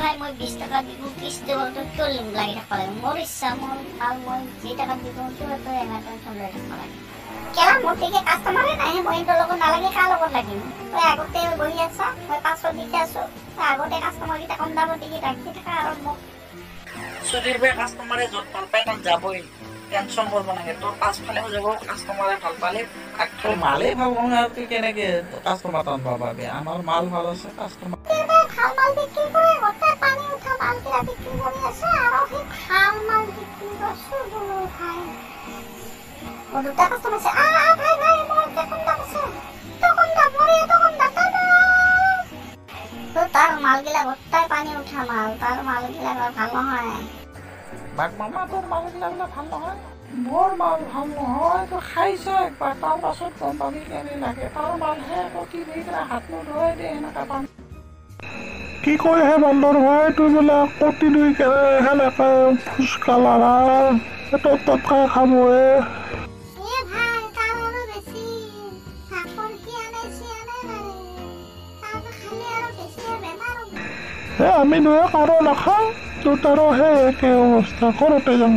ভাই মই 20 টাকা দিব কিস্তি বলতে চলিম লাগি থাকলে মোর ইচ্ছা মোর আর মই যে টাকা দিব তো এমাটা চলে থাকলে কেলা মোর থেকে কাস্টমারে নাই মই তো লোক না লাগে কালো কর লাগিম তো আগতে বহি আছা মই 500 দিতে আছো আগতে কাস্টমার কিটা কম দাম দিকে রাখি টাকা আর মোক সুধীর ভাই কাস্টমারে যত ভাল পায় তখন যাবই টেনশন করব না তোর পাঁচ ফালে হৈ যাব কাস্টমারে ভাল পালে তোর মালে ভাল না তুই কেনেকে কাস্টমার টান পাবি আমার মাল ভালো আছে কাস্টমার ভাল মাল বিক্রি করে গোটা পানি উঠা মাল কিরা বিক্রি করে আছে আর ওই ভাল মাল বিক্রি করছো বলো ভাই ও দুটা কাস্টমার আছে ভাই ভাই মোর দেখুন দাম আছে তখন দাম মরে তখন দাম তো তার মালগুলা গোটা পানি উঠা মাল তার মালগুলা ভালো হয় বাক মামা তোর মাল লাগলে ভালো হয় মোর মাল ভালো হয় তো খাইছে একবার তার পাছত গম পাবি কেনে লাগে তার মাল হে প্রতি দিন হাত ধুই দে এনেকা পাম কি কয় হে বন্ধৰ ভাই তুই বোলে কটি দুই সেনেকে ফুচকা লাৰা পেটত তৎকা খাব এ ভাই তাৰো বেছি চাপৰ কি আনাইছি আনে তাৰ খালি আৰু বেছি বেমাৰ আমি দুয়ে কাৰো নাখাওঁ দুটাৰো সেই একে অৱস্থা ঘৰতে যাম